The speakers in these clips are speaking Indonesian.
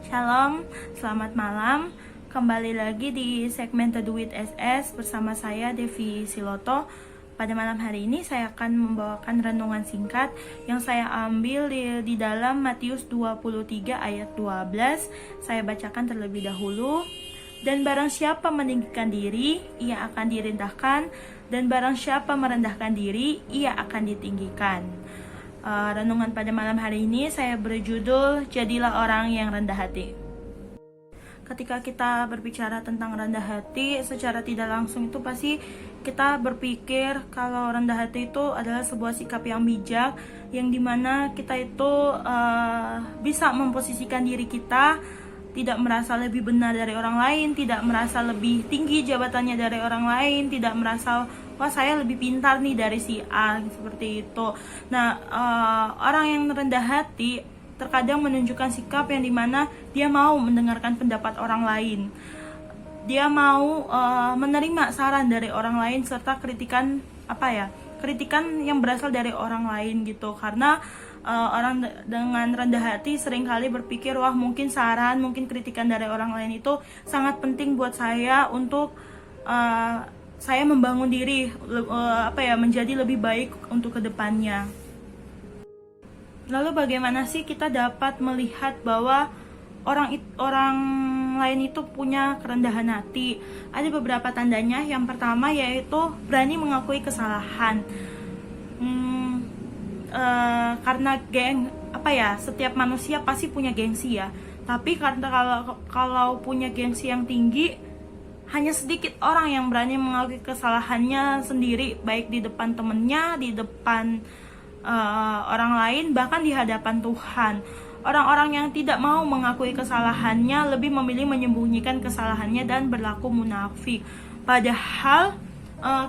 Shalom, selamat malam. Kembali lagi di segmen Teduh with SS bersama saya Devi Siloto. Pada malam hari ini saya akan membawakan renungan singkat yang saya ambil di dalam Matius 23 ayat 12. Saya bacakan terlebih dahulu. Dan barang siapa meninggikan diri, ia akan direndahkan, dan barang siapa merendahkan diri, ia akan ditinggikan. Renungan pada malam hari ini saya berjudul Jadilah Orang yang Rendah Hati. Ketika kita berbicara tentang rendah hati, secara tidak langsung itu pasti kita berpikir kalau rendah hati itu adalah sebuah sikap yang bijak, yang dimana kita itu bisa memposisikan diri kita, tidak merasa lebih benar dari orang lain, tidak merasa lebih tinggi jabatannya dari orang lain, tidak merasa wah saya lebih pintar nih dari si A, seperti itu. Nah, orang yang rendah hati terkadang menunjukkan sikap yang dimana dia mau mendengarkan pendapat orang lain, dia mau menerima saran dari orang lain serta kritikan kritikan yang berasal dari orang lain gitu. Karena orang dengan rendah hati seringkali berpikir wah mungkin saran, mungkin kritikan dari orang lain itu sangat penting buat saya untuk saya membangun diri menjadi lebih baik untuk kedepannya. Lalu bagaimana sih kita dapat melihat bahwa orang lain itu punya kerendahan hati? Ada beberapa tandanya. Yang pertama yaitu berani mengakui kesalahan. Karena setiap manusia pasti punya gengsi ya. Tapi karena kalau punya gengsi yang tinggi, hanya sedikit orang yang berani mengakui kesalahannya sendiri, baik di depan temennya, di depan orang lain, bahkan di hadapan Tuhan. Orang-orang yang tidak mau mengakui kesalahannya lebih memilih menyembunyikan kesalahannya dan berlaku munafik. Padahal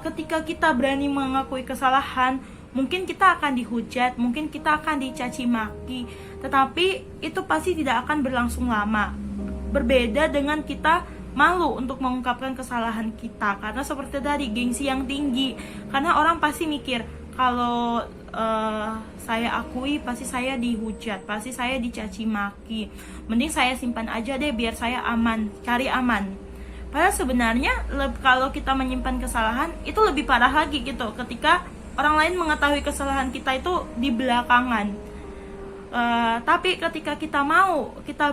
ketika kita berani mengakui kesalahan, mungkin kita akan dihujat, mungkin kita akan dicaci maki, tetapi itu pasti tidak akan berlangsung lama. Berbeda dengan kita malu untuk mengungkapkan kesalahan kita, karena seperti tadi, gengsi yang tinggi. Karena orang pasti mikir, kalau saya akui pasti saya dihujat, pasti saya dicaci maki, mending saya simpan aja deh biar saya aman, cari aman. Padahal sebenarnya kalau kita menyimpan kesalahan itu lebih parah lagi gitu, ketika orang lain mengetahui kesalahan kita itu di belakangan. Tapi ketika kita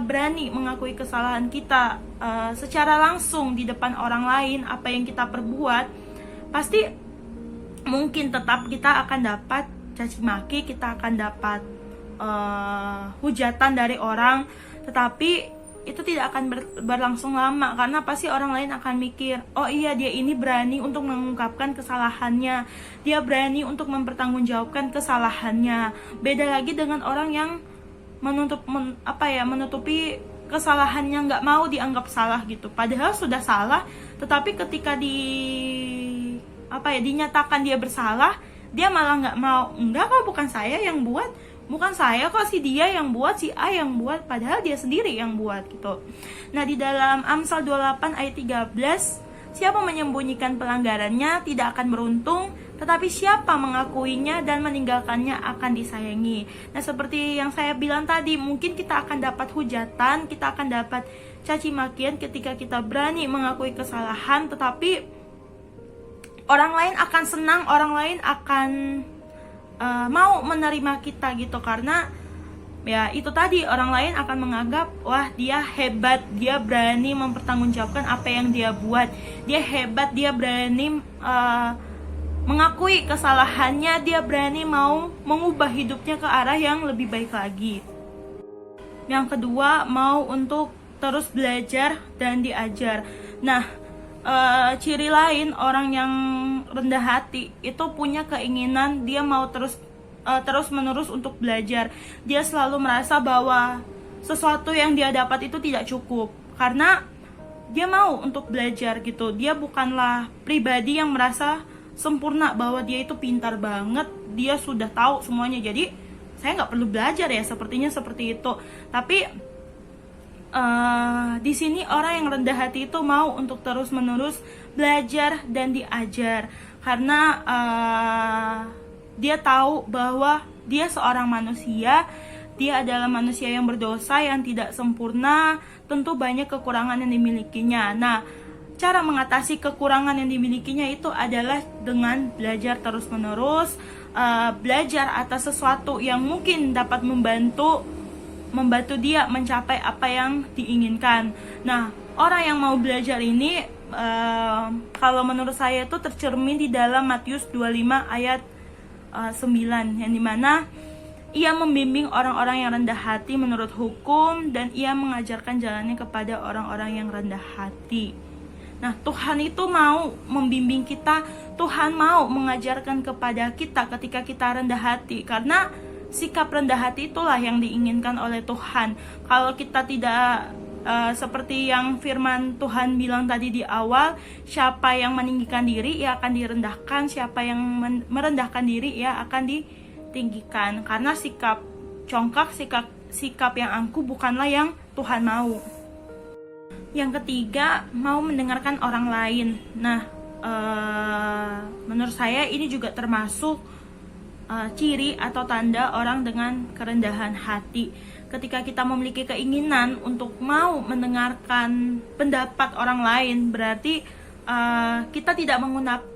berani mengakui kesalahan kita secara langsung di depan orang lain, apa yang kita perbuat, pasti mungkin tetap kita akan dapat caci maki, kita akan dapat hujatan dari orang, tetapi itu tidak akan berlangsung lama, karena pasti orang lain akan mikir, oh iya dia ini berani untuk mengungkapkan kesalahannya, dia berani untuk mempertanggungjawabkan kesalahannya. Beda lagi dengan orang yang menutupi kesalahannya, nggak mau dianggap salah gitu, padahal sudah salah, tetapi ketika dinyatakan dia bersalah, dia malah nggak mau. Enggak kok, bukan saya yang buat, bukan saya kok, si dia yang buat, si A yang buat, padahal dia sendiri yang buat gitu. Nah, di dalam Amsal 28 ayat 13, siapa menyembunyikan pelanggarannya tidak akan beruntung, tetapi siapa mengakuinya dan meninggalkannya akan disayangi. Nah, seperti yang saya bilang tadi, mungkin kita akan dapat hujatan, kita akan dapat caci makian ketika kita berani mengakui kesalahan, tetapi orang lain akan senang, orang lain akan mau menerima kita gitu. Karena ya itu tadi, orang lain akan menganggap wah dia hebat, dia berani mempertanggungjawabkan apa yang dia buat, dia hebat, dia berani mengakui kesalahannya, dia berani mau mengubah hidupnya ke arah yang lebih baik lagi. Yang kedua, mau untuk terus belajar dan diajar. Nah, ciri lain orang yang rendah hati itu punya keinginan, dia mau terus menerus untuk belajar. Dia selalu merasa bahwa sesuatu yang dia dapat itu tidak cukup, karena dia mau untuk belajar gitu. Dia bukanlah pribadi yang merasa sempurna, bahwa dia itu pintar banget, dia sudah tahu semuanya, jadi saya nggak perlu belajar ya, sepertinya seperti itu. Tapi di sini orang yang rendah hati itu mau untuk terus menerus belajar dan diajar, karena dia tahu bahwa dia seorang manusia, dia adalah manusia yang berdosa, yang tidak sempurna, tentu banyak kekurangan yang dimilikinya. Nah, cara mengatasi kekurangan yang dimilikinya itu adalah dengan belajar terus-menerus, belajar atas sesuatu yang mungkin dapat membantu dia mencapai apa yang diinginkan. Nah, orang yang mau belajar ini, kalau menurut saya itu tercermin di dalam Matius 25 ayat 9, yang dimana ia membimbing orang-orang yang rendah hati menurut hukum, dan ia mengajarkan jalannya kepada orang-orang yang rendah hati. Nah, Tuhan itu mau membimbing kita, Tuhan mau mengajarkan kepada kita ketika kita rendah hati, karena sikap rendah hati itulah yang diinginkan oleh Tuhan. Kalau kita tidak seperti yang firman Tuhan bilang tadi di awal, siapa yang meninggikan diri ia akan direndahkan, siapa yang merendahkan diri ia akan ditinggikan. Karena sikap congkak, sikap yang angkuh bukanlah yang Tuhan mau. Yang ketiga, mau mendengarkan orang lain. Nah, menurut saya ini juga termasuk ciri atau tanda orang dengan kerendahan hati. Ketika kita memiliki keinginan untuk mau mendengarkan pendapat orang lain, berarti kita tidak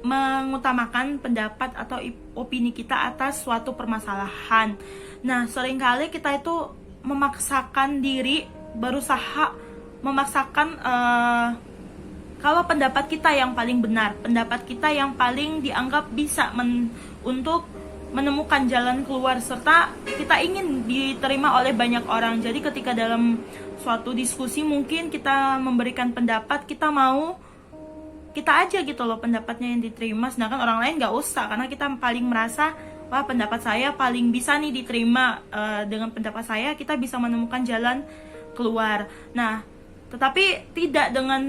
mengutamakan pendapat atau opini kita atas suatu permasalahan. Nah, seringkali kita itu memaksakan diri, berusaha memaksakan kalau pendapat kita yang paling benar, pendapat kita yang paling dianggap bisa untuk menemukan jalan keluar, serta kita ingin diterima oleh banyak orang. Jadi ketika dalam suatu diskusi mungkin kita memberikan pendapat, kita mau kita aja gitu loh pendapatnya yang diterima, sedangkan orang lain gak usah, karena kita paling merasa, wah pendapat saya paling bisa nih diterima, dengan pendapat saya kita bisa menemukan jalan keluar. Nah, tetapi tidak dengan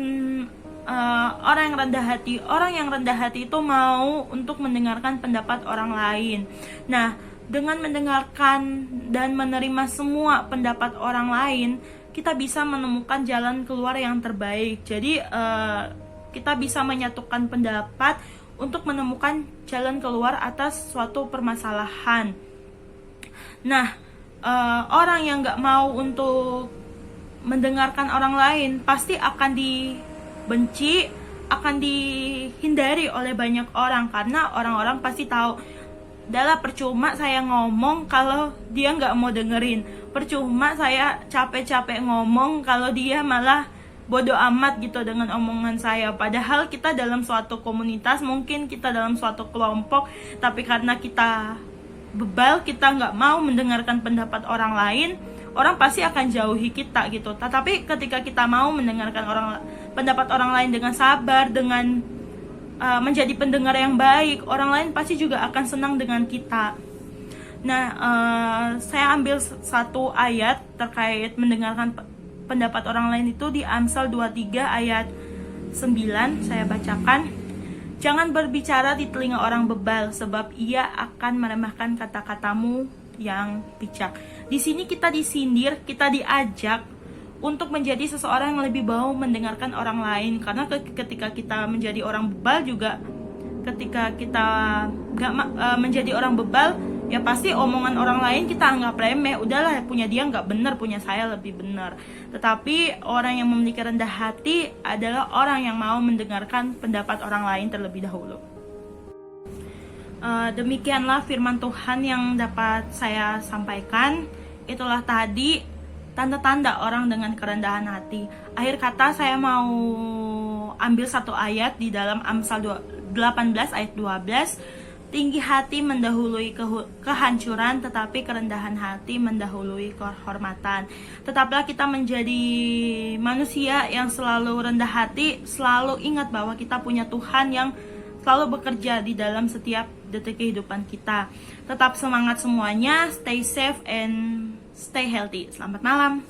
orang yang rendah hati. Orang yang rendah hati itu mau untuk mendengarkan pendapat orang lain. Nah, dengan mendengarkan dan menerima semua pendapat orang lain, kita bisa menemukan jalan keluar yang terbaik. Jadi kita bisa menyatukan pendapat untuk menemukan jalan keluar atas suatu permasalahan. Nah, orang yang gak mau untuk mendengarkan orang lain pasti akan dibenci, akan dihindari oleh banyak orang, karena orang-orang pasti tahu, adalah percuma saya ngomong kalau dia nggak mau dengerin, percuma saya capek-capek ngomong kalau dia malah bodoh amat gitu dengan omongan saya. Padahal kita dalam suatu komunitas, mungkin kita dalam suatu kelompok, tapi karena kita bebal, kita nggak mau mendengarkan pendapat orang lain, orang pasti akan jauhi kita gitu. Tetapi ketika kita mau mendengarkan pendapat orang lain dengan sabar, dengan menjadi pendengar yang baik, orang lain pasti juga akan senang dengan kita. Nah, saya ambil satu ayat terkait mendengarkan pendapat orang lain itu di Amsal 23 ayat 9, saya bacakan. Jangan berbicara di telinga orang bebal, sebab ia akan meremehkan kata-katamu yang bijak. Di sini kita disindir, kita diajak untuk menjadi seseorang yang lebih mau mendengarkan orang lain. Karena ketika kita menjadi orang bebal juga, ketika kita gak menjadi orang bebal, ya pasti omongan orang lain kita anggap remeh. Udahlah, punya dia gak benar, punya saya lebih benar. Tetapi orang yang memiliki rendah hati adalah orang yang mau mendengarkan pendapat orang lain terlebih dahulu. Demikianlah firman Tuhan yang dapat saya sampaikan. Itulah tadi tanda-tanda orang dengan kerendahan hati. Akhir kata saya mau ambil satu ayat di dalam Amsal 18 ayat 12. Tinggi hati mendahului kehancuran, tetapi kerendahan hati mendahului kehormatan. Tetaplah kita menjadi manusia yang selalu rendah hati, selalu ingat bahwa kita punya Tuhan yang selalu bekerja di dalam setiap detik kehidupan kita. Tetap semangat semuanya, stay safe and stay healthy. Selamat malam.